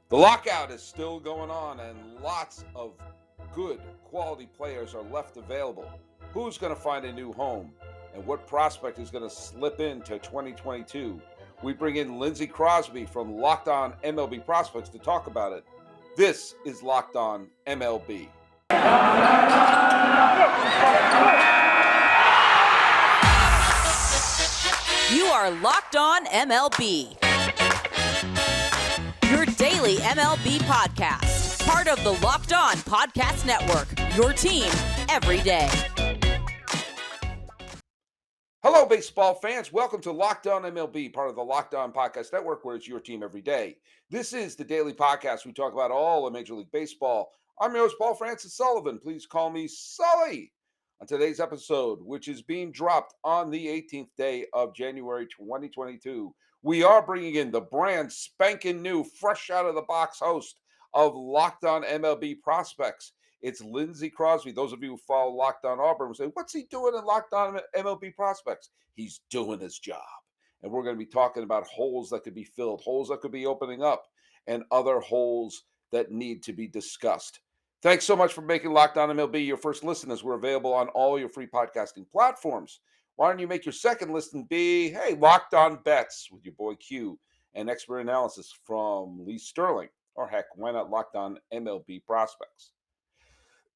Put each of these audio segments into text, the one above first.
The lockout is still going on, and lots of good quality players are left available. Who's going to find a new home, and what prospect is going to slip into 2022? We bring in Lindsay Crosby from Locked On MLB Prospects to talk about it. This is Locked On MLB. You are Locked On MLB, your daily MLB podcast, part of the Locked On Podcast Network, your team every day. Hello, baseball fans. Welcome to Locked On MLB, part of the Locked On Podcast Network, where it's your team every day. This is the daily podcast. We talk about all of Major League Baseball. I'm your host, Paul Francis Sullivan. Please call me Sully. On today's episode, which is being dropped on the 18th day of January 2022, we are bringing in the brand spanking new, fresh out of the box host of Locked On MLB Prospects. It's Lindsay Crosby. Those of you who follow Locked On Auburn will say, what's he doing in Locked On MLB Prospects? He's doing his job. And we're going to be talking about holes that could be filled, holes that could be opening up, and other holes that need to be discussed. Thanks so much for making Locked On MLB your first listen, as we're available on all your free podcasting platforms. Why don't you make your second listen be, hey, Locked On Bets with your boy Q and expert analysis from Lee Sterling. Or heck, why not Locked On MLB Prospects?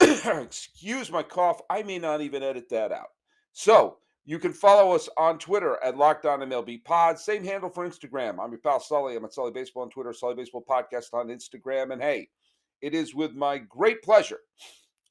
Excuse my cough. I may not even edit that out. So you can follow us on Twitter at Locked On MLB Pod. Same handle for Instagram. I'm your pal Sully. I'm at Sully Baseball on Twitter, Sully Baseball Podcast on Instagram. And hey, it is with my great pleasure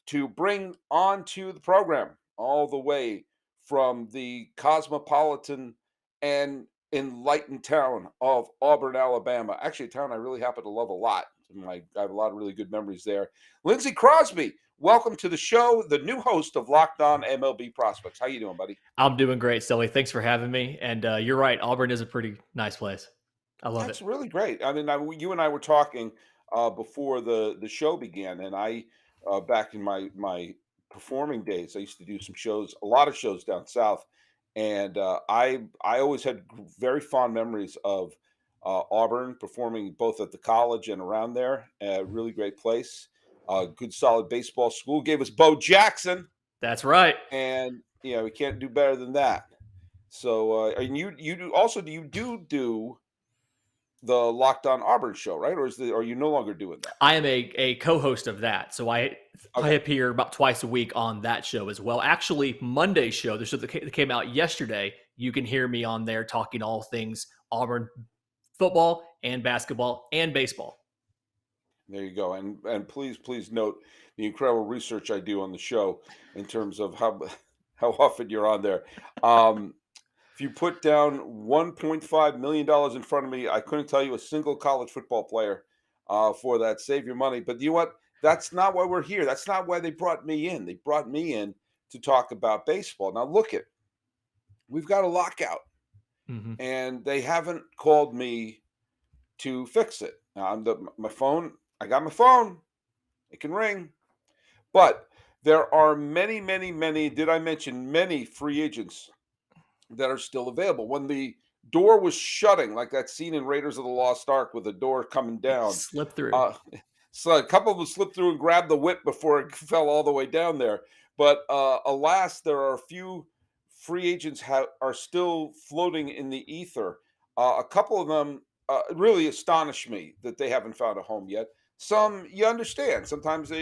to bring onto the program all the way from the cosmopolitan and enlightened town of Auburn, Alabama. Actually, a town I really happen to love a lot. I have a lot of really good memories there. Lindsay Crosby, welcome to the show, the new host of Locked On MLB Prospects. How you doing, buddy? I'm doing great, Sully. Thanks for having me. And you're right, Auburn is a pretty nice place. I love That's it. really great. I mean, you and I were talking before the show began, and I back in my performing days, I used to do some shows, a lot of shows down south, and I always had very fond memories of Auburn performing both at the college and around there. Really great place, good solid baseball school. Gave us Bo Jackson, That's right. and we can't do better than that. So, and you do also do the Locked On Auburn show, right? Or are you no longer doing that? I am a co-host of that. So I Okay. appear about twice a week on that show as well. Actually, Monday's show, the show that came out yesterday, you can hear me on there talking all things Auburn football and basketball and baseball. There you go. And please note the incredible research I do on the show in terms of how often you're on there. If you put down $1.5 million in front of me, I couldn't tell you a single college football player for that. Save your money. But you know what? That's not why we're here. That's not why they brought me in. They brought me in to talk about baseball. Now, look it. We've got a lockout, Mm-hmm. and they haven't called me to fix it. Now, my phone, I got my phone. It can ring. But there are many, many, many, did I mention many free agents that are still available? When the door was shutting, like that scene in Raiders of the Lost Ark with the door coming down, Slip through. so a couple of them slipped through and grabbed the whip before it fell all the way down there. But alas, there are a few free agents are still floating in the ether. A couple of them really astonish me that they haven't found a home yet. Some, you understand, sometimes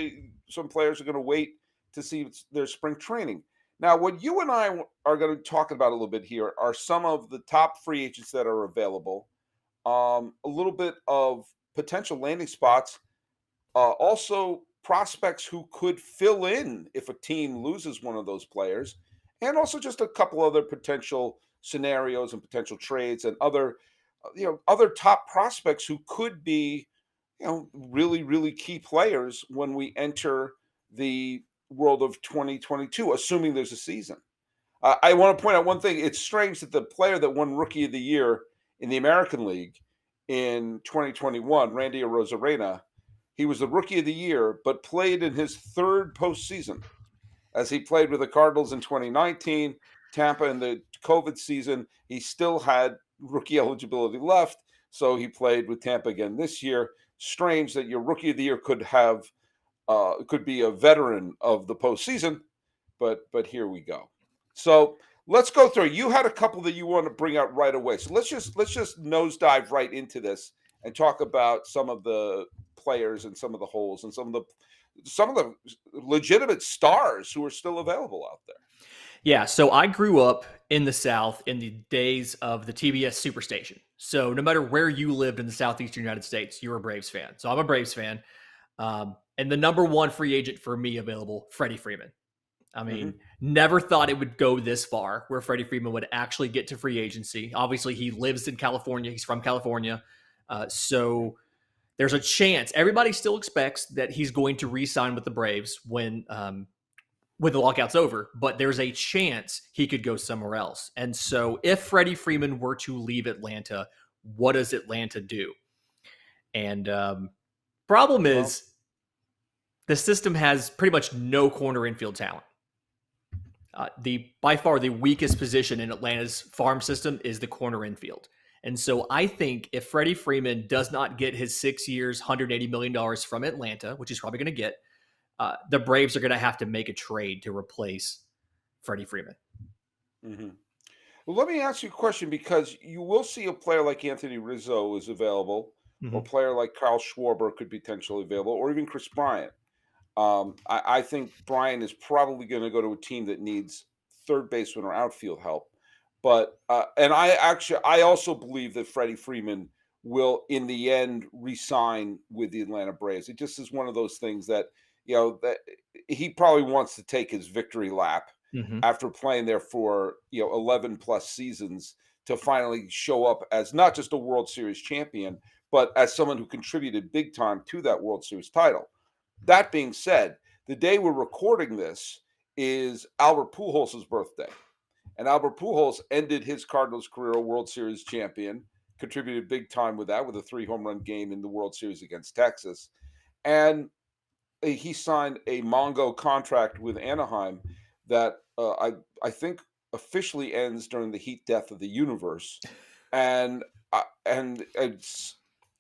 some players are going to wait to see their spring training. Now, what you and I are going to talk about a little bit here are some of the top free agents that are available, a little bit of potential landing spots, also prospects who could fill in if a team loses one of those players, and also just a couple other potential scenarios and potential trades and other top prospects who could be really, really key players when we enter the world of 2022, assuming there's a season. I want to point out one thing. It's strange that the player that won Rookie of the Year in the American League in 2021, Randy Rosarina, he was the Rookie of the Year, but played in his third postseason, as he played with the Cardinals in 2019, Tampa in the COVID season. He still had rookie eligibility left. So he played with Tampa again this year. Strange that your rookie of the year could be a veteran of the postseason, but here we go. So let's go through. You had a couple that you want to bring out right away. So let's just nosedive right into this and talk about some of the players and some of the holes and some of the legitimate stars who are still available out there. Yeah, so I grew up in the South in the days of the TBS Superstation. So no matter where you lived in the Southeastern United States, you were a Braves fan. So I'm a Braves fan. And the number one free agent for me available, Freddie Freeman. I mean, never thought it would go this far where Freddie Freeman would actually get to free agency. Obviously, he lives in California. He's from California. So there's a chance. Everybody still expects that he's going to re-sign with the Braves when the lockout's over, but there's a chance he could go somewhere else. And so if Freddie Freeman were to leave Atlanta, what does Atlanta do? And problem is the system has pretty much no corner infield talent. By far the weakest position in Atlanta's farm system is the corner infield. And so I think if Freddie Freeman does not get his 6 years, $180 million from Atlanta, which he's probably going to get, the Braves are going to have to make a trade to replace Freddie Freeman. Mm-hmm. Well, let me ask you a question, because you will see a player like Anthony Rizzo is available, or a player like Kyle Schwarber could be potentially available, or even Chris Bryant. I think Bryant is probably going to go to a team that needs third baseman or outfield help. But and I also believe that Freddie Freeman will, in the end, re-sign with the Atlanta Braves. It just is one of those things that that he probably wants to take his victory lap after playing there for 11 plus seasons, to finally show up as not just a World Series champion, but as someone who contributed big time to that World Series title. That being said, the day we're recording this is Albert Pujols' birthday. And Albert Pujols ended his Cardinals career a World Series champion, contributed big time with that, with a 3 home run game in the World Series against Texas. And he signed a Mongo contract with Anaheim that I think officially ends during the heat death of the universe. And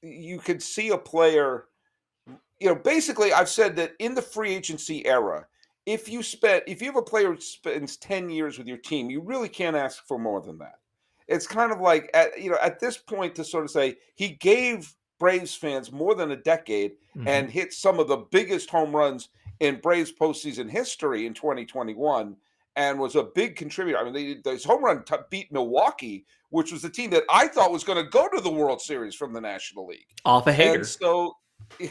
you could see a player. Basically, I've said that in the free agency era, if you have a player who spends 10 years with your team, you really can't ask for more than that. It's kind of like at this point, to sort of say he gave Braves fans more than a decade and hit some of the biggest home runs in Braves postseason history in 2021, and was a big contributor. I mean, his home run beat Milwaukee, which was the team that I thought was going to go to the World Series from the National League. Off a hater. And so,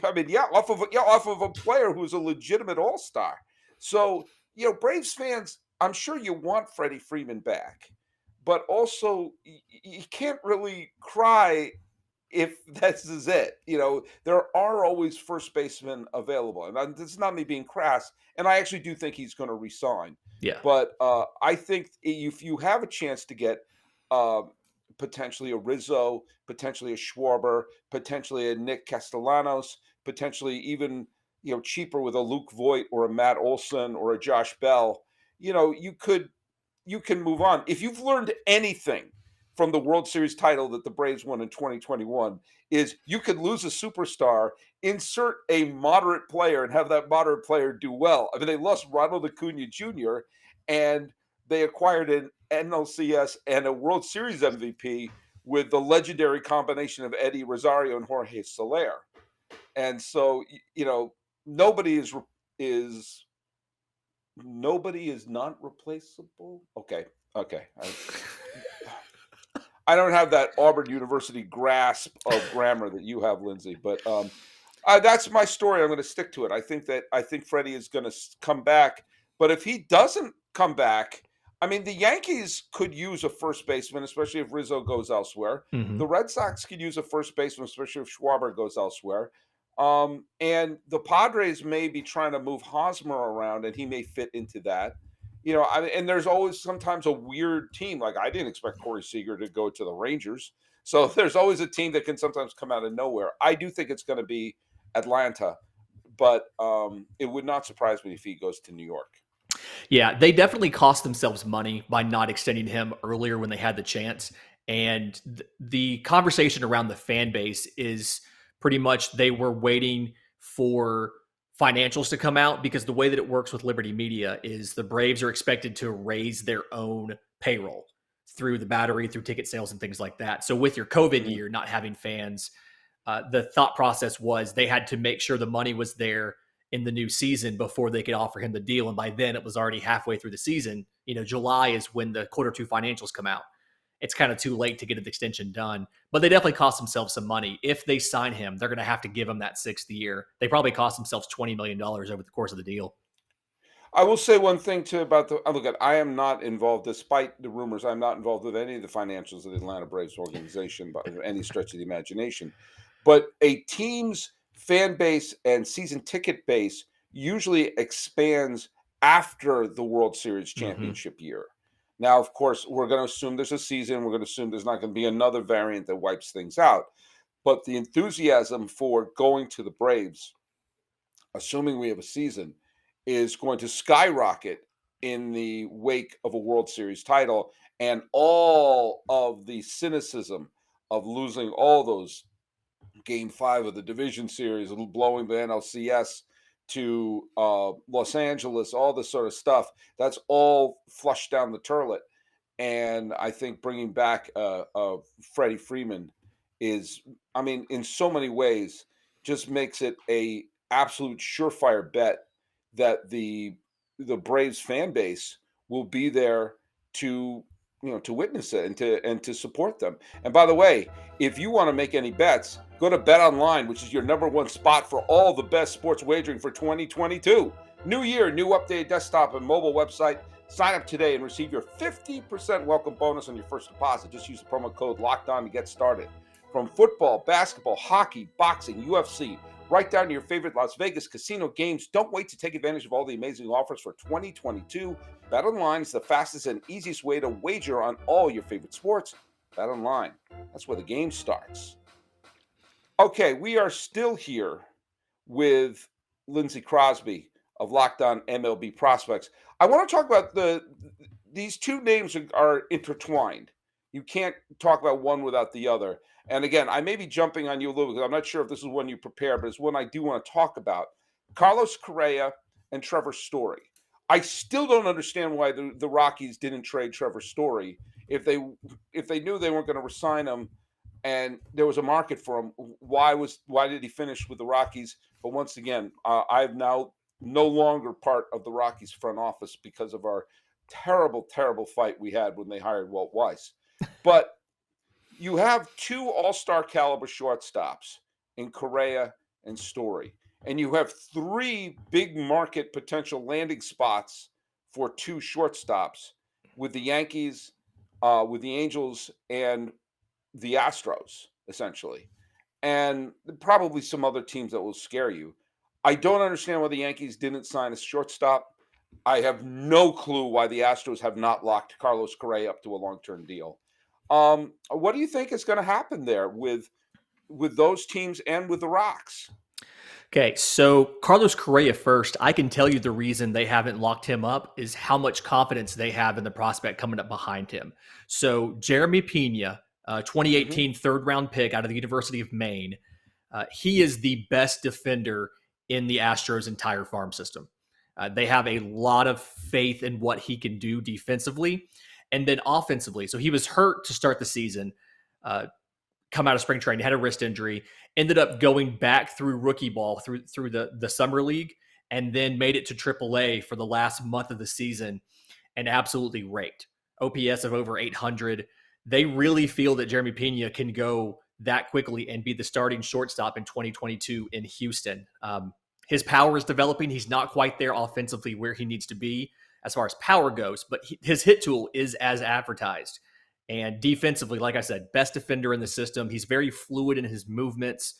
I mean, off of a player who's a legitimate all-star. So, Braves fans, I'm sure you want Freddie Freeman back, but also you can't really cry if this is it. There are always first basemen available, and this is not me being crass. And I actually do think he's going to resign. Yeah. But I think if you have a chance to get potentially a Rizzo, potentially a Schwarber, potentially a Nick Castellanos, potentially even cheaper with a Luke Voit or a Matt Olson or a Josh Bell, you can move on. If you've learned anything from the World Series title that the Braves won in 2021, is you could lose a superstar, insert a moderate player, and have that moderate player do well. I mean, they lost Ronald Acuna Jr., and they acquired an NLCS and a World Series MVP with the legendary combination of Eddie Rosario and Jorge Soler. And so, nobody is not replaceable. Okay. I don't have that Auburn University grasp of grammar that you have, Lindsay, but that's my story. I'm going to stick to it. I think Freddie is going to come back, but if he doesn't come back, I mean, the Yankees could use a first baseman, especially if Rizzo goes elsewhere. The Red Sox could use a first baseman, especially if Schwarber goes elsewhere. And the Padres may be trying to move Hosmer around, and he may fit into that. And there's always sometimes a weird team. Like, I didn't expect Corey Seager to go to the Rangers. So there's always a team that can sometimes come out of nowhere. I do think it's going to be Atlanta, but it would not surprise me if he goes to New York. Yeah, they definitely cost themselves money by not extending him earlier when they had the chance. And the conversation around the fan base is pretty much they were waiting for financials to come out, because the way that it works with Liberty Media is the Braves are expected to raise their own payroll through the battery, through ticket sales and things like that. So with your COVID year, not having fans, the thought process was they had to make sure the money was there in the new season before they could offer him the deal. And by then it was already halfway through the season. July is when the Q2 financials come out. It's kind of too late to get an extension done, but they definitely cost themselves some money. If they sign him, they're going to have to give him that 6th year. They probably cost themselves $20 million over the course of the deal. I will say one thing too about I am not involved, despite the rumors, I'm not involved with any of the financials of the Atlanta Braves organization by any stretch of the imagination. But a team's fan base and season ticket base usually expands after the World Series championship year. Now, of course, we're going to assume there's a season. We're going to assume there's not going to be another variant that wipes things out. But the enthusiasm for going to the Braves, assuming we have a season, is going to skyrocket in the wake of a World Series title, and all of the cynicism of losing all those Game 5 of the division series, blowing the NLCS to Los Angeles, all this sort of stuff, that's all flushed down the toilet. And I think bringing back Freddie Freeman is, I mean, in so many ways, just makes it a absolute surefire bet that the Braves fan base will be there to to witness it and to support them. And by the way, if you want to make any bets, go to BetOnline, which is your #1 spot for all the best sports wagering for 2022. New year, new updated desktop and mobile website. Sign up today and receive your 50% welcome bonus on your first deposit. Just use the promo code LOCKEDON to get started. From football, basketball, hockey, boxing, UFC, right down to your favorite Las Vegas casino games. Don't wait to take advantage of all the amazing offers for 2022. BetOnline is the fastest and easiest way to wager on all your favorite sports. BetOnline, that's where the game starts. Okay, we are still here with Lindsay Crosby of Locked On MLB Prospects. I want to talk about these two names are intertwined. You can't talk about one without the other. And again, I may be jumping on you a little bit. I'm not sure if this is one you prepare, but it's one I do want to talk about. Carlos Correa and Trevor Story. I still don't understand why the Rockies didn't trade Trevor Story if they knew they weren't going to resign him and there was a market for him. Why did he finish with the Rockies? But once again, I'm now no longer part of the Rockies front office because of our terrible, terrible fight we had when they hired Walt Weiss. But you have two all-star caliber shortstops in Correa and Story, and you have three big market potential landing spots for two shortstops with the Yankees, with the Angels, and the Astros, essentially, and probably some other teams that will scare you. I don't understand why the Yankees didn't sign a shortstop. I have no clue why the Astros have not locked Carlos Correa up to a long-term deal. What do you think is going to happen there with those teams and with the Rocks? Okay, so Carlos Correa first, I can tell you the reason they haven't locked him up is how much confidence they have in the prospect coming up behind him. So Jeremy Pina, 2018 third-round pick out of the University of Maine, he is the best defender in the Astros' entire farm system. They have a lot of faith in what he can do defensively and then offensively. So he was hurt to start the season, come out of spring training, had a wrist injury, ended up going back through rookie ball through the summer league, and then made it to AAA for the last month of the season and absolutely raked. OPS of over 800. They really feel that Jeremy Pina can go that quickly and be the starting shortstop in 2022 in Houston. His power is developing. He's not quite there offensively where he needs to be as far as power goes, but his hit tool is as advertised. And defensively, like I said, best defender in the system. He's very fluid in his movements,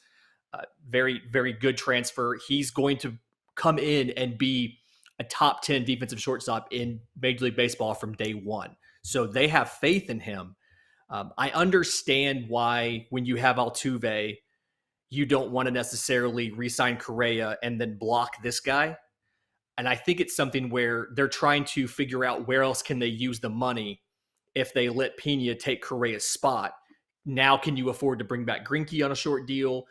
very, very good transfer. He's going to come in and be a top 10 defensive shortstop in Major League Baseball from day one. So they have faith in him. I understand why when you have Altuve, you don't want to necessarily re-sign Correa and then block this guy. And I think it's something where they're trying to figure out where else can they use the money if they let Pina take Correa's spot. Now, can you afford to bring back Greinke on a short deal?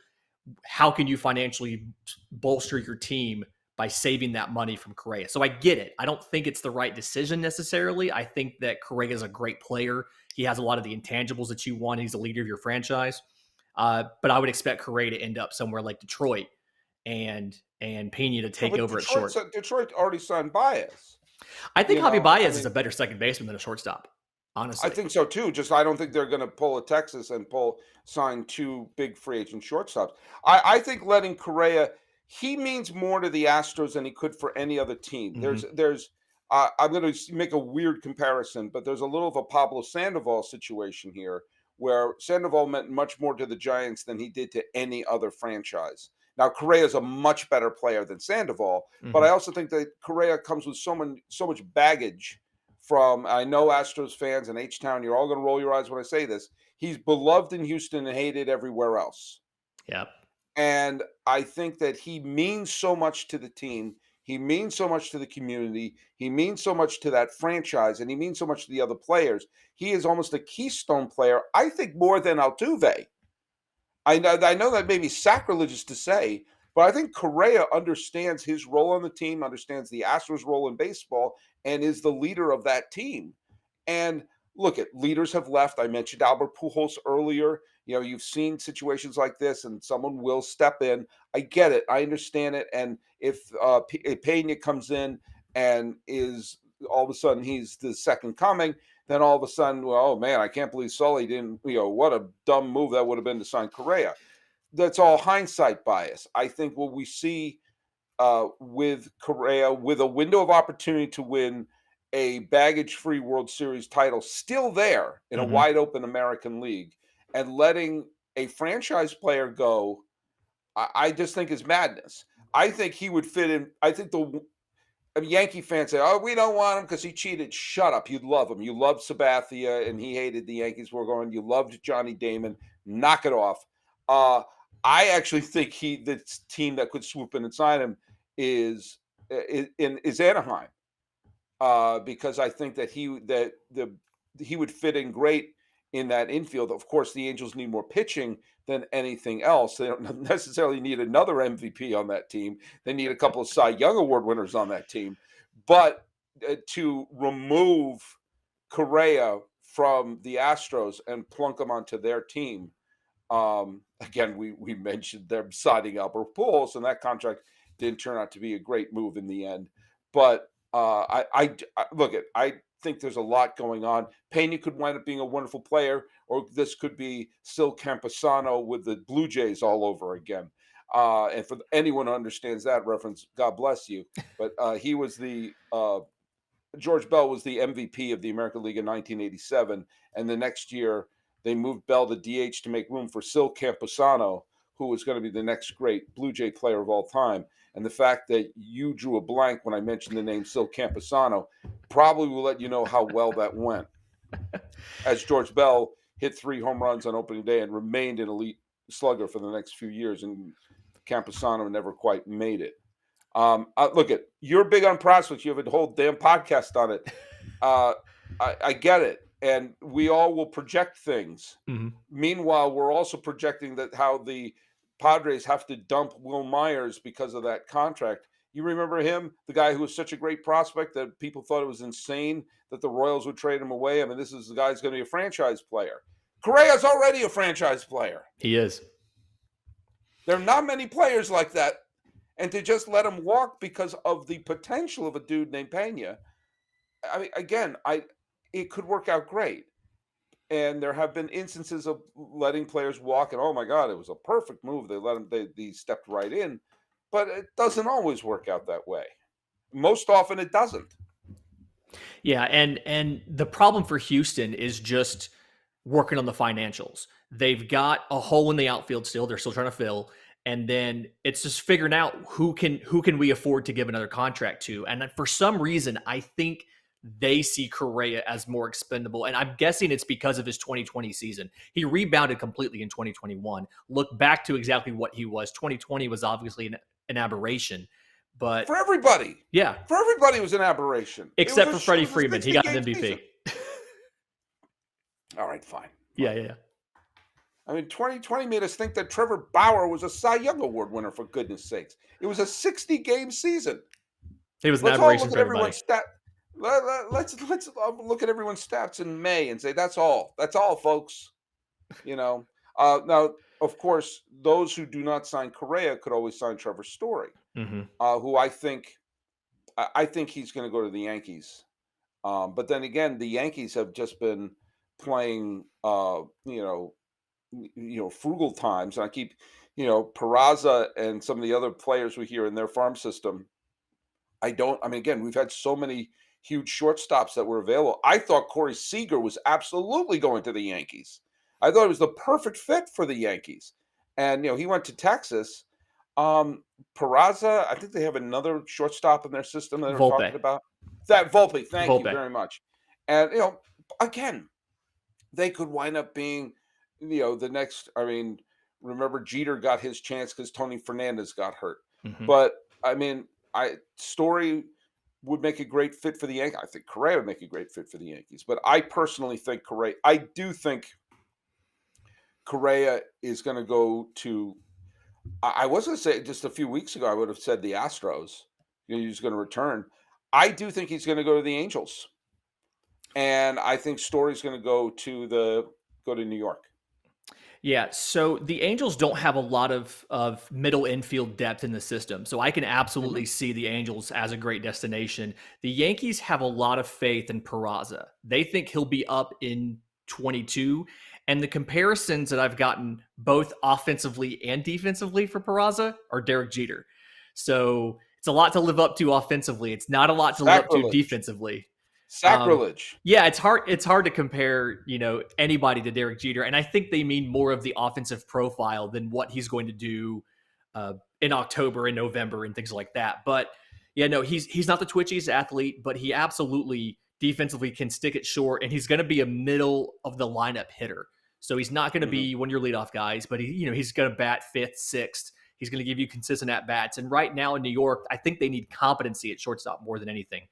How can you financially bolster your team by saving that money from Correa? So I get it. I don't think it's the right decision necessarily. I think that Correa is a great player. He has a lot of the intangibles that you want. He's the leader of your franchise. But I would expect Correa to end up somewhere like Detroit and Pina to take over at short. Detroit already signed Baez. I think Javi Baez is a better second baseman than a shortstop. Honestly, I think so too. Just I don't think they're going to pull a Texas and sign 2 big free agent shortstops. I think letting Correa, he means more to the Astros than he could for any other team. There's I'm going to make a weird comparison, but there's a little of a Pablo Sandoval situation here, where Sandoval meant much more to the Giants than he did to any other franchise. Now, Correa is a much better player than Sandoval, but I also think that Correa comes with so much baggage from, I know Astros fans and H-Town, you're all going to roll your eyes when I say this. He's beloved in Houston and hated everywhere else. Yep. And I think that he means so much to the team. He means so much to the community. He means so much to that franchise, and he means so much to the other players. He is almost a keystone player, I think, more than Altuve. I know that may be sacrilegious to say, but I think Correa understands his role on the team, understands the Astros' role in baseball, and is the leader of that team. And look, leaders have left. I mentioned Albert Pujols earlier. You've seen situations like this, and someone will step in. I get it. I understand it. And if Pena comes in and is all of a sudden he's the second coming, then all of a sudden, well, oh man, I can't believe Sully didn't, what a dumb move that would have been to sign Correa. That's all hindsight bias. I think what we see with Correa, with a window of opportunity to win a baggage-free World Series title still there in a wide-open American League, and letting a franchise player go, I just think is madness. I think he would fit in. I think Yankee fans say, oh, we don't want him because he cheated. Shut up. You love him. You loved Sabathia, and he hated the Yankees were going. You loved Johnny Damon. Knock it off. I actually think the team that could swoop in and sign him is Anaheim, because I think that he would fit in great in that infield. Of course, the Angels need more pitching than anything else. They don't necessarily need another MVP on that team. They need a couple of Cy Young Award winners on that team. But to remove Correa from the Astros and plunk him onto their team, again, we mentioned them signing Albert Pujols, and that contract didn't turn out to be a great move in the end. But I think there's a lot going on. Pena could wind up being a wonderful player, or this could be Sil Campusano with the Blue Jays all over again. And for anyone who understands that reference, God bless you. But he was George Bell was the MVP of the American League in 1987, and the next year they moved Bell to DH to make room for Sil Campusano, who was going to be the next great Blue Jay player of all time. And the fact that you drew a blank when I mentioned the name Sil Campusano probably will let you know how well that went. As George Bell hit 3 home runs on opening day and remained an elite slugger for the next few years, and Campusano never quite made it. Look, you're big on prospects. You have a whole damn podcast on it. I get it. And we all will project things. Meanwhile, we're also projecting that how the Padres have to dump Will Myers because of that contract. You remember him, the guy who was such a great prospect that people thought it was insane that the Royals would trade him away. I mean, this is the guy's going to be a franchise player. Correa's already a franchise player. He is. There are not many players like that. And to just let him walk because of the potential of a dude named Pena, I mean, again, it could work out great. And there have been instances of letting players walk, and oh my God, it was a perfect move. They let him; they stepped right in, but it doesn't always work out that way. Most often, it doesn't. Yeah, and the problem for Houston is just working on the financials. They've got a hole in the outfield still; they're still trying to fill, and then it's just figuring out who can we afford to give another contract to. And for some reason, I think they see Correa as more expendable. And I'm guessing it's because of his 2020 season. He rebounded completely in 2021. Look back to exactly what he was. 2020 was obviously an aberration. But for everybody. Yeah. For everybody it was an aberration. Except for Freddie Freeman. He got an MVP. All right, fine. Yeah. I mean, 2020 made us think that Trevor Bauer was a Cy Young Award winner, for goodness sakes. It was a 60-game season. He was an Let's all aberration look for at everyone's everybody. stat. Let's look at everyone's stats in May and say that's all. That's all, folks. You know. Now, of course, those who do not sign Correa could always sign Trevor Story, Hmm. who I think he's going to go to the Yankees. But then again, the Yankees have just been playing, frugal times. And I keep, Peraza and some of the other players we hear in their farm system. I mean, again, we've had so many huge shortstops that were available. I thought Corey Seager was absolutely going to the Yankees. I thought it was the perfect fit for the Yankees. And, he went to Texas. Peraza, I think they have another shortstop in their system that they're Volpe. talking about. That Volpe, thank you Volpe. very much. And, again, they could wind up being, the next. I mean, remember Jeter got his chance because Tony Fernandez got hurt. Hmm. But I mean, Story would make a great fit for the Yankees. I think Correa would make a great fit for the Yankees. But I personally think I do think Correa is going to go to. I was going to say just a few weeks ago, I would have said the Astros. He's going to return. I do think he's going to go to the Angels. And I think Story's going to go to New York. Yeah, so the Angels don't have a lot of middle infield depth in the system. So I can Mhm. absolutely see the Angels as a great destination. The Yankees have a lot of faith in Peraza. They think he'll be up in 22. And the comparisons that I've gotten both offensively and defensively for Peraza are Derek Jeter. So it's a lot to live up to offensively. It's not a lot to live up to Sacrilege. defensively. Um, Sacrilege. yeah, it's hard. It's hard to compare, anybody to Derek Jeter, and I think they mean more of the offensive profile than what he's going to do in October and November and things like that. But yeah, no, he's not the twitchiest athlete, but he absolutely defensively can stick it short, and he's going to be a middle of the lineup hitter. So he's not going to Mhm. be one of your leadoff guys, but he's going to bat fifth, sixth. He's going to give you consistent at bats. And right now in New York, I think they need competency at shortstop more than anything.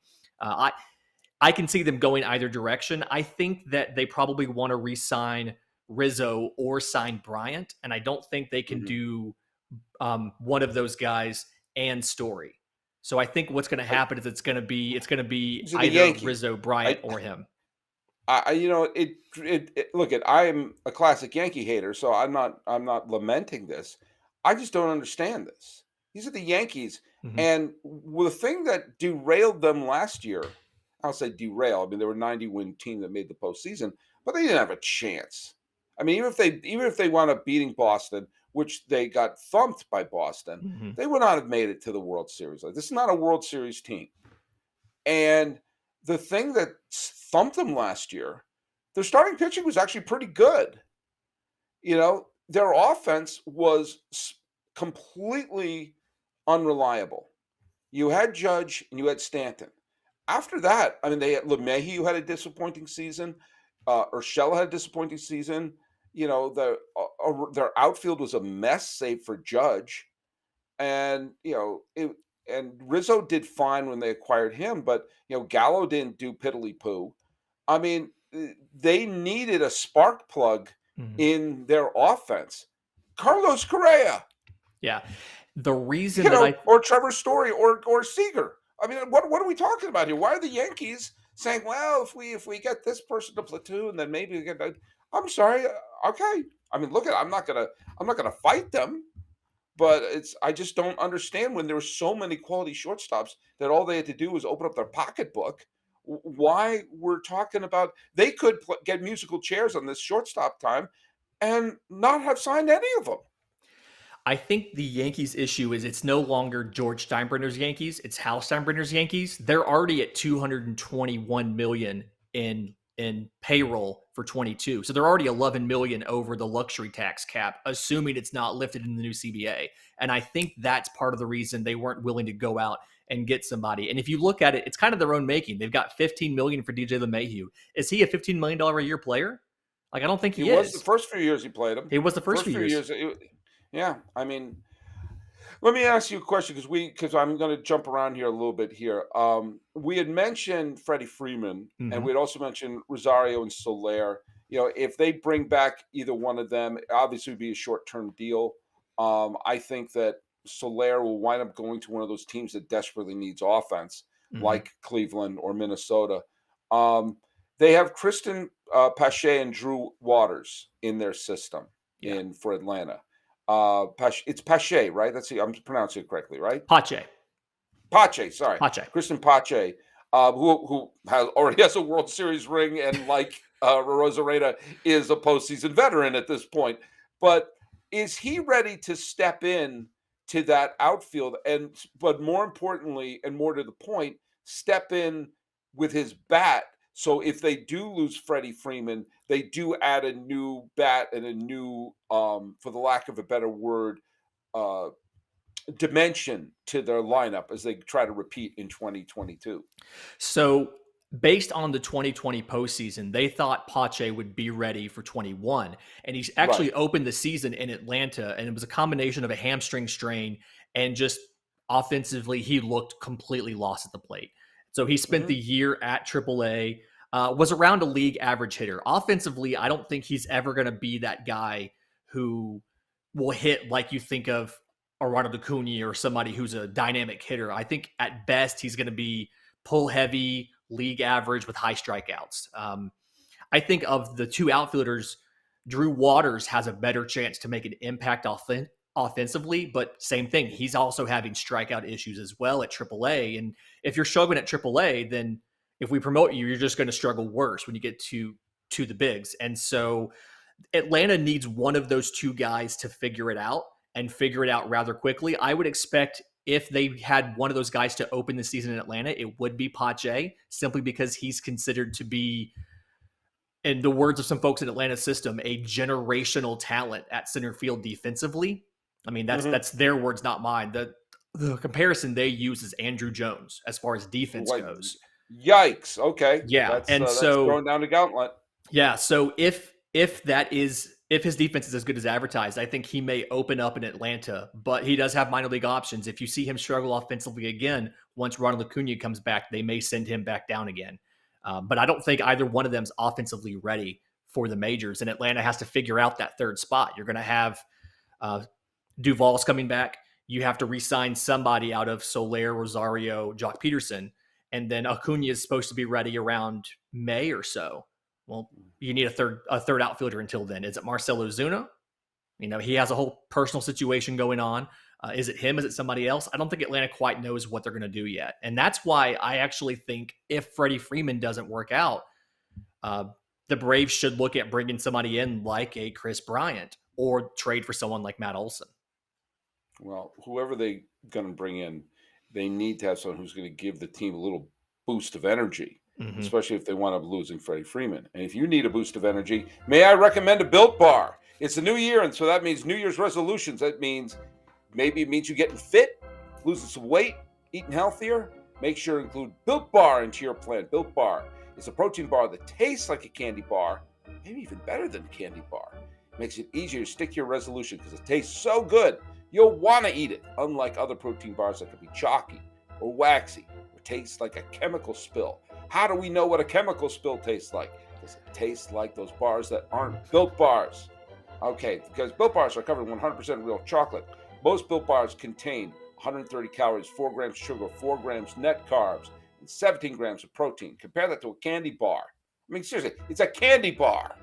I can see them going either direction. I think that they probably want to re-sign Rizzo or sign Bryant, and I don't think they can Mhm. do one of those guys and Story. So I think what's going to I happen is it's going to be These are the either Yankees. Rizzo, Bryant, I or him. look at I'm a classic Yankee hater, so I'm not lamenting this. I just don't understand this. These are the Yankees, Mhm. and the thing that derailed them last year, I'll say derail. I mean, they were a 90-win team that made the postseason, but they didn't have a chance. I mean, even if they wound up beating Boston, which they got thumped by Boston, Mhm. they would not have made it to the World Series. Like, this is not a World Series team. And the thing that thumped them last year, their starting pitching was actually pretty good. Their offense was completely unreliable. You had Judge and you had Stanton. After that, I mean, they had LeMahieu who had a disappointing season. Urshela had a disappointing season. Their outfield was a mess, save for Judge. And Rizzo did fine when they acquired him, but Gallo didn't do piddly poo. I mean, they needed a spark plug Mhm. in their offense. Carlos Correa, Yeah. The reason that I or Trevor Story, or Seager. I mean, what are we talking about here? Why are the Yankees saying, "Well, if we get this person to platoon, then maybe we get." I'm sorry. Okay. I mean, look at. I'm not gonna fight them. But I just don't understand when there were so many quality shortstops that all they had to do was open up their pocketbook. Why we're talking about they could get musical chairs on this shortstop time and not have signed any of them. I think the Yankees issue is it's no longer George Steinbrenner's Yankees, it's Hal Steinbrenner's Yankees. They're already at 221 million in payroll for 22. So they're already 11 million over the luxury tax cap, assuming it's not lifted in the new CBA. And I think that's part of the reason they weren't willing to go out and get somebody. And if you look at it, it's kind of their own making. They've got 15 million for DJ LeMahieu. Is he a $15 million a year player? Like, I don't think He he was the is. first few years he played them. He was the first First few few years. years, yeah. I mean, let me ask you a question because I'm going to jump around here a little bit here. We had mentioned Freddie Freeman, and Mhm. we had also mentioned Rosario and Soler. if they bring back either one of them, obviously it would be a short-term deal. I think that Soler will wind up going to one of those teams that desperately needs offense, Mhm. like Cleveland or Minnesota. Um, they have Kristen Pache and Drew Waters in their system Yeah. for Atlanta. It's Pache, right? I'm pronouncing it correctly, right? Pache. Pache, sorry, Pache. Kristen Pache, who already has a World Series ring, and like Rosarina is a postseason veteran at this point. But is he ready to step in to that outfield? But more importantly, and more to the point, step in with his bat. So if they do lose Freddie Freeman, they do add a new bat and a new, for the lack of a better word, uh, dimension to their lineup as they try to repeat in 2022. So, based on the 2020 postseason, they thought Pache would be ready for 21. And he's Right. actually opened the season in Atlanta. And it was a combination of a hamstring strain and just offensively, he looked completely lost at the plate. So, he spent Mhm. the year at AAA, was around a league average hitter. Offensively, I don't think he's ever going to be that guy who will hit like you think of a Ronald Acuna or somebody who's a dynamic hitter. I think at best, he's going to be pull heavy, league average with high strikeouts. I think of the two outfielders, Drew Waters has a better chance to make an impact offensively, but same thing. He's also having strikeout issues as well at AAA. And if you're struggling at AAA, then if we promote you, you're just going to struggle worse when you get to the bigs. And so Atlanta needs one of those two guys to figure it out and figure it out rather quickly. I would expect if they had one of those guys to open the season in Atlanta, it would be Pache, simply because he's considered to be, in the words of some folks in Atlanta's system, a generational talent at center field defensively. I mean, Mhm. that's their words, not mine. The comparison they use is Andrew Jones as far as defense Like, goes. yikes. Okay, Yeah, and that's so throwing down the gauntlet. yeah, so if his defense is as good as advertised, I think he may open up in Atlanta, but he does have minor league options. If you see him struggle offensively again, once Ronald Acuna comes back, they may send him back down again. But I don't think either one of them's offensively ready for the majors, and Atlanta has to figure out that third spot. You're going to have uh, Duvall's coming back. You have to re-sign somebody out of Soler, Rosario, Jock Peterson, and then Acuna is supposed to be ready around May or so. Well, you need a third outfielder until then. Is it Marcell Ozuna? He has a whole personal situation going on. Is it him? Is it somebody else? I don't think Atlanta quite knows what they're going to do yet. And that's why I actually think if Freddie Freeman doesn't work out, uh, the Braves should look at bringing somebody in like a Chris Bryant or trade for someone like Matt Olson. Well, whoever they going to bring in, they need to have someone who's going to give the team a little boost of energy, Mm-hmm. especially if they wind up losing Freddie Freeman. And if you need a boost of energy, may I recommend a Built Bar? It's the new year, and so that means New Year's resolutions. That means maybe it means you getting fit, losing some weight, eating healthier. Make sure to include Built Bar into your plan. Built Bar is a protein bar that tastes like a candy bar, maybe even better than a candy bar. Makes it easier to stick to your resolution because it tastes so good, you'll want to eat it, unlike other protein bars that can be chalky or waxy or taste like a chemical spill. How do we know what a chemical spill tastes like? Does it taste like those bars that aren't Built Bars? Okay, because Built Bars are covered in 100% real chocolate. Most Built Bars contain 130 calories, 4 grams sugar, 4 grams net carbs, and 17 grams of protein. Compare that to a candy bar. I mean, seriously, it's a candy bar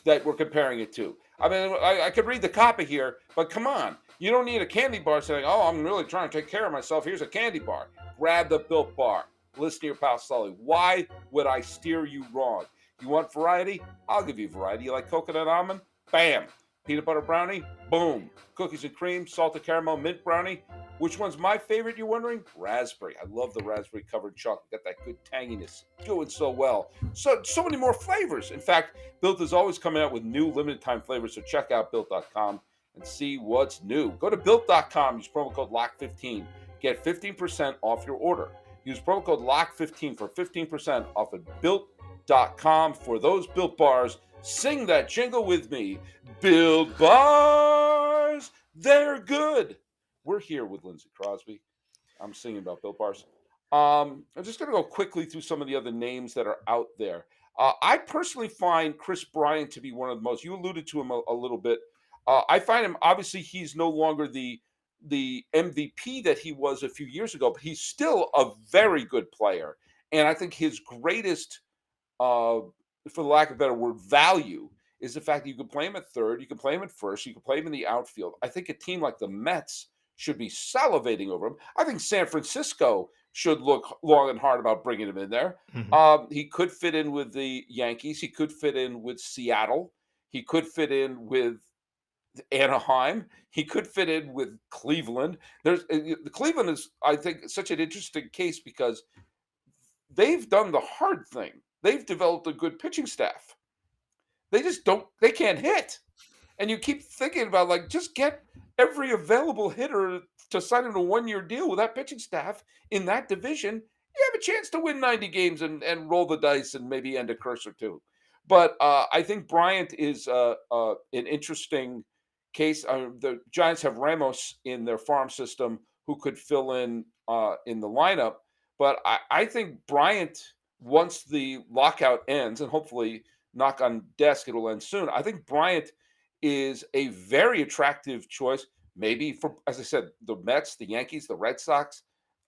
that we're comparing it to. I mean, I could read the copy here, but come on. You don't need a candy bar saying, oh, I'm really trying to take care of myself. Here's a candy bar. Grab the Built Bar. Listen to your pal Sully. Why would I steer you wrong? You want variety? I'll give you variety. You like coconut almond? Bam. Peanut butter brownie? Boom. Cookies and cream, salted caramel, mint brownie. Which one's my favorite, you're wondering? Raspberry. I love the raspberry covered chocolate. Got that good tanginess. Doing so well. So many more flavors. In fact, Built is always coming out with new limited time flavors. So check out Built.com and see what's new. Go to Built.com. Use promo code LOCK15. Get 15% off your order. Use promo code LOCK15 for 15% off at Built.com for those Built Bars. Sing that jingle with me. Built Bars. They're good. We're here with Lindsay Crosby. I'm singing about Built Bars. I'm just going to go quickly through some of the other names that are out there. I personally find Chris Bryant to be one of the most. You alluded to him a little bit. I find him, obviously he's no longer the MVP that he was a few years ago, but he's still a very good player. And I think his greatest, uh, for the lack of a better word, value is the fact that you can play him at third, you can play him at first, you can play him in the outfield. I think a team like the Mets should be salivating over him. I think San Francisco should look long and hard about bringing him in there. Mhm. He could fit in with the Yankees. He could fit in with Seattle. He could fit in with Anaheim. He could fit in with Cleveland. The Cleveland is, I think, such an interesting case because they've done the hard thing. They've developed a good pitching staff. They just don't. They can't hit. And you keep thinking about, like, just get every available hitter to sign in a 1-year deal with that pitching staff in that division. You have a chance to win 90 games and roll the dice and maybe end a curse or two. But I think Bryant is an interesting case. The Giants have Ramos in their farm system who could fill in the lineup. But I think Bryant, once the lockout ends, and hopefully, knock on desk, it'll end soon. I think Bryant is a very attractive choice, maybe for, as I said, the Mets, the Yankees, the Red Sox,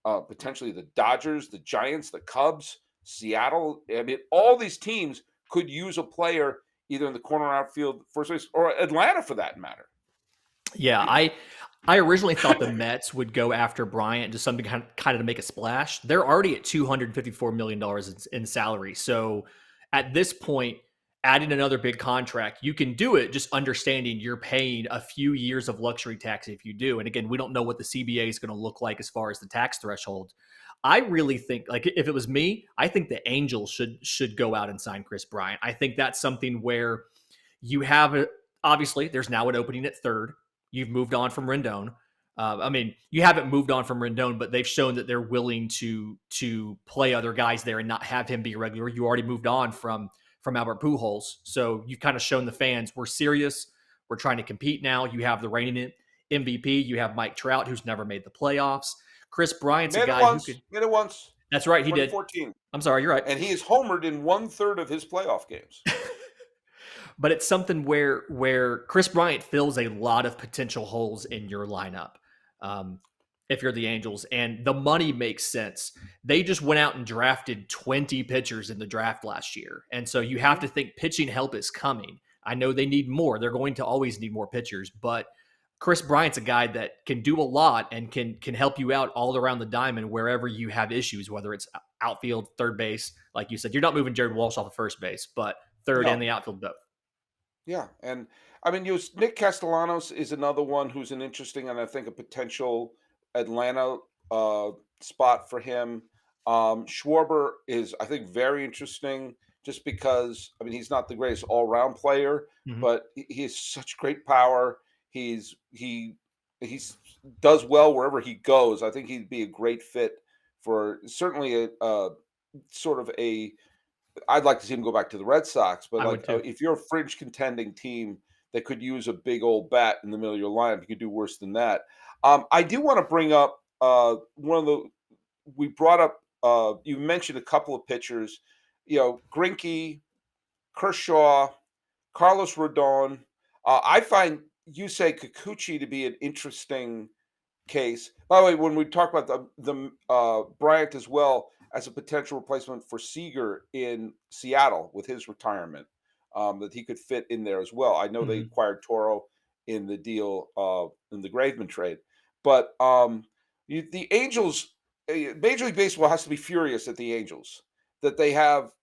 potentially the Dodgers, the Giants, the Cubs, Seattle. I mean, all these teams could use a player either in the corner outfield, first base, or Atlanta for that matter. Yeah, I originally thought the Mets would go after Bryant, just something kind of to make a splash. They're already at $254 million in salary. So at this point, adding another big contract, you can do it just understanding you're paying a few years of luxury tax if you do. And again, we don't know what the CBA is going to look like as far as the tax threshold. I really think, like, if it was me, I think the Angels should go out and sign Chris Bryant. I think that's something where you have obviously there's now an opening at third. You've moved on from Rendon. I mean, you haven't moved on from Rendon, but they've shown that they're willing to play other guys there and not have him be a regular. You already moved on from Albert Pujols, so you've kind of shown the fans we're serious. We're trying to compete now. You have the reigning MVP. You have Mike Trout, who's never made the playoffs. Chris Bryant's a guy who could. Made it once. That's right, he did. 2014. I'm sorry, you're right. And he is homered in 1/3 of his playoff games. But it's something where Chris Bryant fills a lot of potential holes in your lineup. If you're the Angels, and the money makes sense. They just went out and drafted 20 pitchers in the draft last year. And so you have to think pitching help is coming. I know they need more. They're going to always need more pitchers, but Chris Bryant's a guy that can do a lot and can help you out all around the diamond wherever you have issues, whether it's outfield, third base. Like you said, you're not moving Jared Walsh off of first base, but third No. and the outfield both. Yeah, and I mean, Nick Castellanos is another one who's an interesting and I think a potential Atlanta spot for him. Schwarber is, I think, very interesting just because, I mean, he's not the greatest all-round player, Mhm. but he has such great power. He's does well wherever he goes. I think he'd be a great fit for certainly a sort of a. I'd like to see him go back to the Red Sox, but I would like too. if you're a fringe contending team that could use a big old bat in the middle of your lineup, you could do worse than that. I do want to bring up one of the we brought up. You mentioned a couple of pitchers, Greinke, Kershaw, Carlos Rodon. I find Yusei Kikuchi to be an interesting case. By the way, when we talk about the Bryant as well as a potential replacement for Seager in Seattle with his retirement, that he could fit in there as well. I know they Mhm. acquired Toro in the deal in the Graveman trade, but the Angels, Major League Baseball has to be furious at the Angels that they have,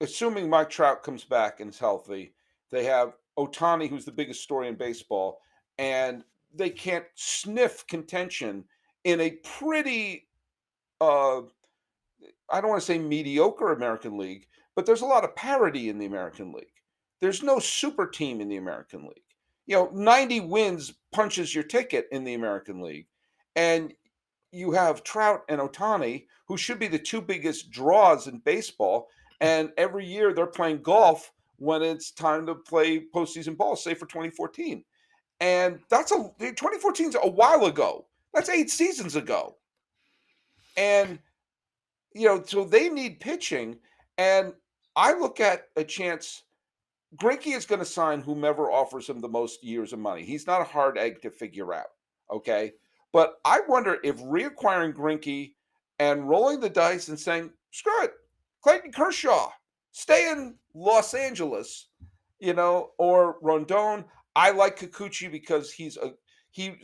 assuming Mike Trout comes back and is healthy, they have Otani, who's the biggest story in baseball, and they can't sniff contention in a pretty, uh, I don't want to say mediocre American League, but there's a lot of parity in the American League. There's no super team in the American League. 90 wins punches your ticket in the American League. And you have Trout and Otani, who should be the two biggest draws in baseball. And every year they're playing golf when it's time to play postseason ball, say for 2014. And 2014 is a while ago. That's 8 seasons ago. And so they need pitching. And I look at a chance. Greinke is going to sign whomever offers him the most years of money. He's not a hard egg to figure out. Okay. But I wonder if reacquiring Greinke and rolling the dice and saying, screw it, Clayton Kershaw, stay in Los Angeles, or Rondon. I like Kikuchi because he's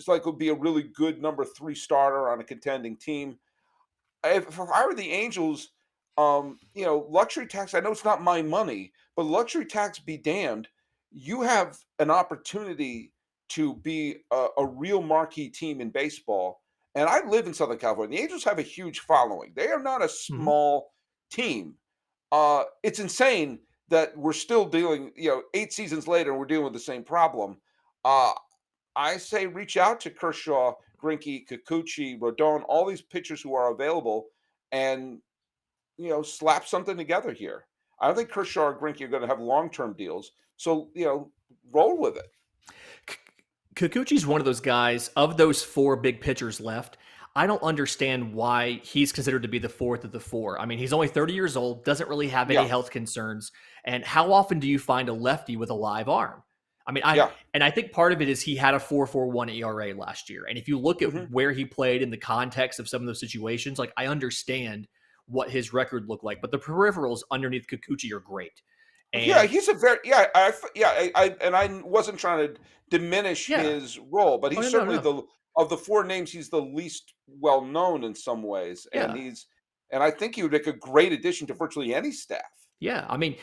like would be a really good number 3 starter on a contending team. If I were the Angels, luxury tax, I know it's not my money, but luxury tax be damned. You have an opportunity to be a real marquee team in baseball. And I live in Southern California. The Angels have a huge following. They are not a Mhm. small team. It's insane that we're still dealing, 8 seasons later, and we're dealing with the same problem. Uh, I say reach out to Kershaw, Greinke, Kikuchi, Rodon, all these pitchers who are available, and slap something together here. I don't think Kershaw or Greinke are going to have long-term deals, so roll with it. Kikuchi's one of those guys of those four big pitchers left. I don't understand why he's considered to be the fourth of the four. I mean, he's only 30 years old, doesn't really have any Yeah, health concerns. And how often do you find a lefty with a live arm? I mean, yeah, I think part of it is he had a 4.41 ERA last year. And if you look at hmm where he played in the context of some of those situations, like I understand what his record looked like, but the peripherals underneath Kikuchi are great. yeah. And He's a very I wasn't trying to diminish yeah, his role, but oh he's no, certainly no, the of the four names, he's the least well known in some ways, yeah, and I think he would make a great addition to virtually any staff. yeah. I mean,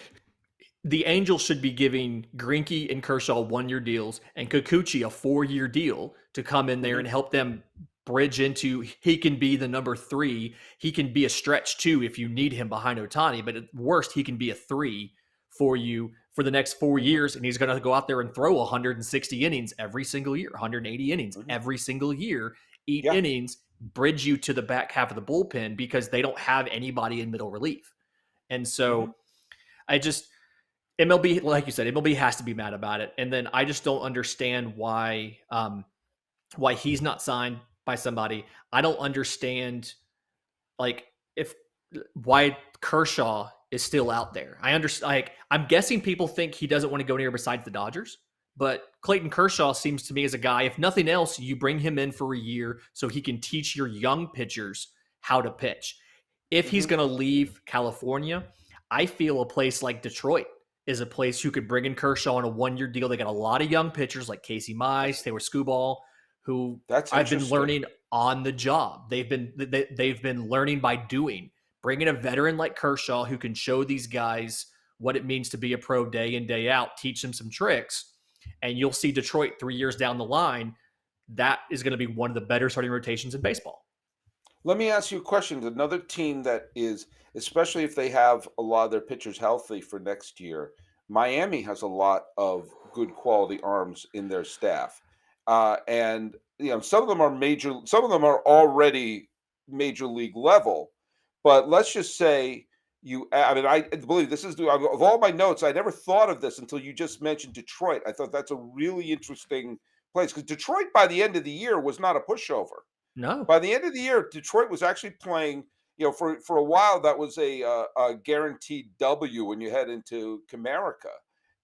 the Angels should be giving Greinke and Kershaw 1-year deals and Kikuchi a 4-year deal to come in there hmm and help them bridge into he can be the number 3. He can be a stretch 2 if you need him behind Otani, but at worst, he can be a 3 for you for the next 4 hmm years. And he's going to go out there and throw 160 innings every single year, 180 innings hmm every single year, eat Yeah. innings, bridge you to the back half of the bullpen because they don't have anybody in middle relief. And hmm so I just, MLB, like you said, MLB has to be mad about it. And then I just don't understand why he's not signed by somebody. I don't understand like if why Kershaw is still out there. I understand. Like I'm guessing people think he doesn't want to go anywhere besides the Dodgers. But Clayton Kershaw seems to me as a guy. If nothing else, you bring him in for a year so he can teach your young pitchers how to pitch. If he's hmm going to leave California, I feel a place like Detroit is a place who could bring in Kershaw on a 1-year deal. They got a lot of young pitchers like Casey Mize, Taylor Skubal, who That's I've been interesting. learning on the job. They've been learning by doing. Bringing a veteran like Kershaw who can show these guys what it means to be a pro day in day out, teach them some tricks, and you'll see Detroit 3 years down the line. That is going to be one of the better starting rotations in baseball. Let me ask you a question. Another team that is, especially if they have a lot of their pitchers healthy for next year, Miami has a lot of good quality arms in their staff, and some of them are major. Some of them are already major league level, but let's just say I mean, I believe this is of all my notes. I never thought of this until you just mentioned Detroit. I thought that's a really interesting place because Detroit, by the end of the year, was not a pushover. No. By the end of the year, Detroit was actually playing. For a while that was a guaranteed W when you head into Comerica,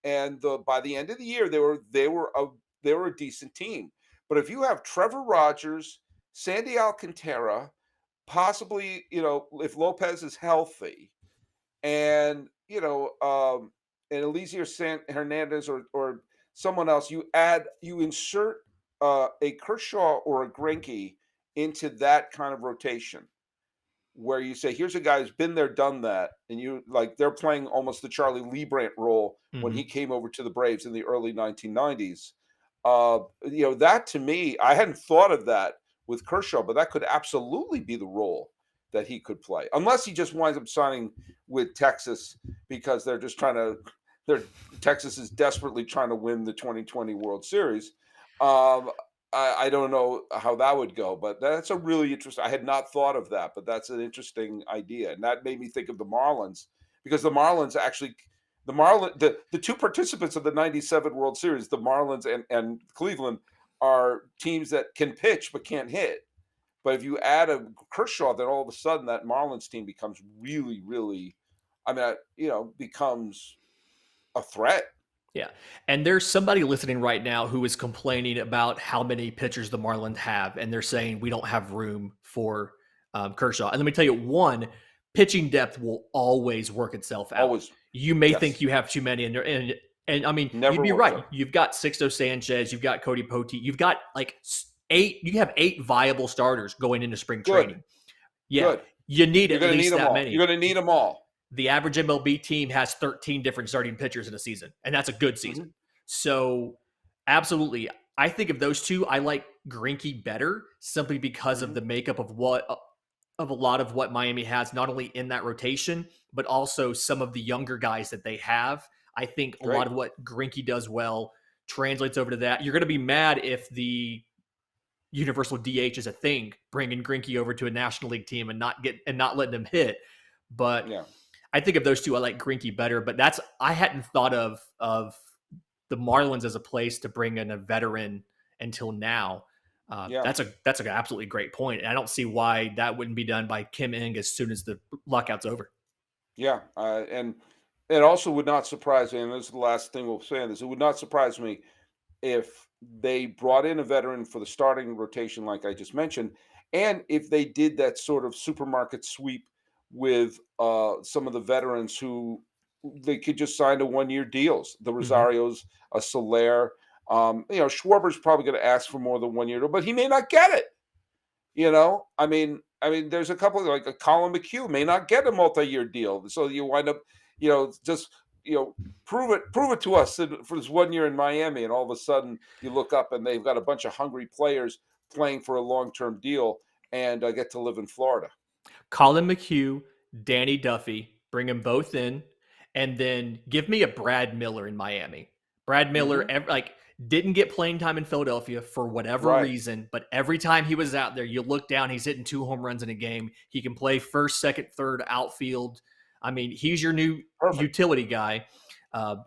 and by the end of the year they were a decent team. But if you have Trevor Rogers, Sandy Alcantara, possibly if Lopez is healthy, and and Eliezer Hernandez or someone else, you insert a Kershaw or a Greinke into that kind of rotation where you say, here's a guy who's been there, done that, and they're playing almost the Charlie Liebrandt role when Mm-hmm. he came over to the Braves in the early 1990s. That to me, I hadn't thought of that with Kershaw, but that could absolutely be the role that he could play, unless he just winds up signing with Texas because they're Texas is desperately trying to win the 2020 World Series. Um, I don't know how that would go, but that's a really interesting. I had not thought of that, but that's an interesting idea, and that made me think of the Marlins because the two participants of the '97 World Series, the Marlins and Cleveland, are teams that can pitch but can't hit. But if you add a Kershaw, then all of a sudden that Marlins team becomes really, really becomes a threat. Yeah. And there's somebody listening right now who is complaining about how many pitchers the Marlins have, and they're saying we don't have room for Kershaw. And let me tell you, one, pitching depth will always work itself out. Always. You may Yes. think you have too many, and I mean, Never you'd be works right. out. You've got Sixto Sanchez, you've got Cody Poteet, you've got like 8. You have 8 viable starters going into spring training. Yeah, Good. you need You're at going to need least them that all. many. You're going to need them all. The average MLB team has 13 different starting pitchers in a season, and that's a good season. So, absolutely, I think of those two, I like Greinke better simply because of the makeup of a lot of what Miami has, not only in that rotation, but also some of the younger guys that they have. I think a lot of what Greinke does well translates over to that. You're going to be mad if the universal DH is a thing, bringing Greinke over to a National League team and not letting him hit. But Yeah. I think of those two, I like Greinke better. But I hadn't thought of the Marlins as a place to bring in a veteran until now. That's an absolutely great point, and I don't see why that wouldn't be done by Kim Ng as soon as the lockout's over. Yeah, and it also would not surprise me, and this is the last thing we'll say on this, it would not surprise me if they brought in a veteran for the starting rotation, like I just mentioned, and if they did that sort of supermarket sweep with some of the veterans who they could just sign to 1-year deals, the Rosarios, a Soler. Schwarber's probably going to ask for more than 1 year, but he may not get it. I mean, there's a couple like a Colin McHugh may not get a multi-year deal, so you wind up, just prove it to us for this 1 year in Miami, and all of a sudden you look up and they've got a bunch of hungry players playing for a long-term deal and get to live in Florida. Colin McHugh, Danny Duffy, bring them both in, and then give me a Brad Miller in Miami. Brad Miller, didn't get playing time in Philadelphia for whatever reason, but every time he was out there, you look down, he's hitting 2 home runs in a game. He can play first, second, third, outfield. I mean, he's your new utility guy.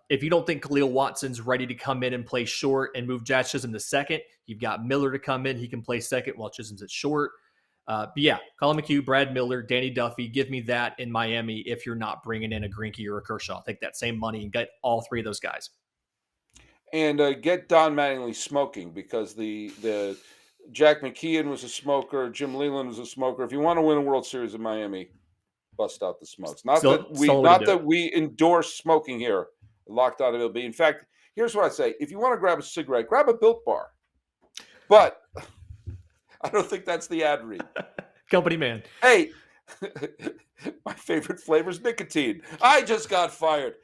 If you don't think Khalil Watson's ready to come in and play short and move Jazz Chisholm to second, you've got Miller to come in. He can play second while Chisholm's at short. But yeah, Colin McHugh, Brad Miller, Danny Duffy, give me that in Miami if you're not bringing in a Greinke or a Kershaw. Take that same money and get all 3 of those guys. And get Don Mattingly smoking, because the Jack McKeon was a smoker, Jim Leland was a smoker. If you want to win a World Series in Miami, bust out the smokes. Not that we endorse smoking here, Locked On MLB. In fact, here's what I say: if you want to grab a cigarette, grab a Built Bar. But I don't think that's the ad read. Company man. Hey, my favorite flavor is nicotine. I just got fired.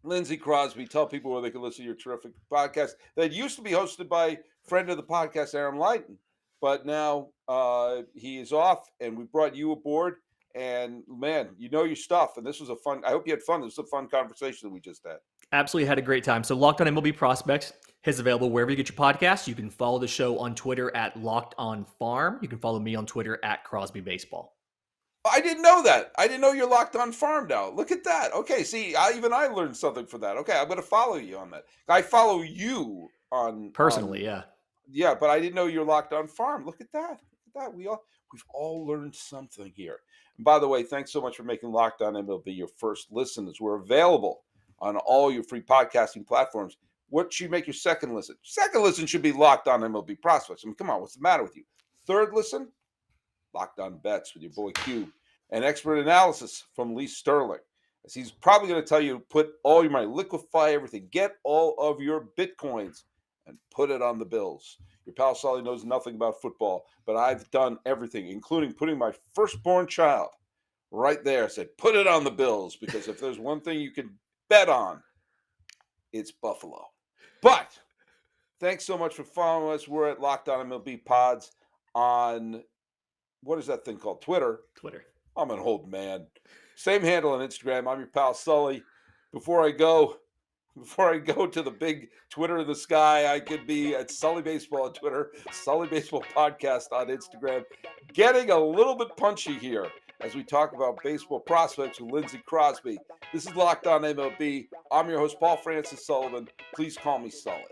Lindsay Crosby, tell people where they can listen to your terrific podcast that used to be hosted by friend of the podcast, Aaron Lighton, but now he is off, and we brought you aboard. And man, you know your stuff, and this was I hope you had fun. This was a fun conversation that we just had. Absolutely had a great time. So Locked On MLB Prospects is available wherever you get your podcasts. You can follow the show on Twitter at Locked On Farm. You can follow me on Twitter at Crosby Baseball. I didn't know that. I didn't know you're Locked On Farm now. Look at that. Okay, see, I learned something from that. Okay, I'm going to follow you on that. I follow you on personally, yeah. Yeah, but I didn't know you're Locked On Farm. Look at that. Look at that. We've all learned something here. And by the way, thanks so much for making Locked On MLB your first listen, as we're available on all your free podcasting platforms. What should make your second listen? Second listen should be Locked On MLB Prospects. I mean, come on, what's the matter with you? Third listen, Locked On Bets with your boy Q, and expert analysis from Lee Sterling, as he's probably going to tell you to put all your money, liquefy everything, get all of your Bitcoins and put it on the Bills. Your pal Sully knows nothing about football, but I've done everything, including putting my firstborn child right there. I said, put it on the Bills, because if there's one thing you can bet on, it's Buffalo. But thanks so much for following us. We're at Locked On MLB Pods on, what is that thing called? Twitter. I'm an old man. Same handle on Instagram. I'm your pal Sully. Before I go to the big Twitter in the sky, I could be at Sully Baseball on Twitter, Sully Baseball Podcast on Instagram. Getting a little bit punchy here as we talk about baseball prospects with Lindsay Crosby. This is Locked On MLB. I'm your host, Paul Francis Sullivan. Please call me Sully.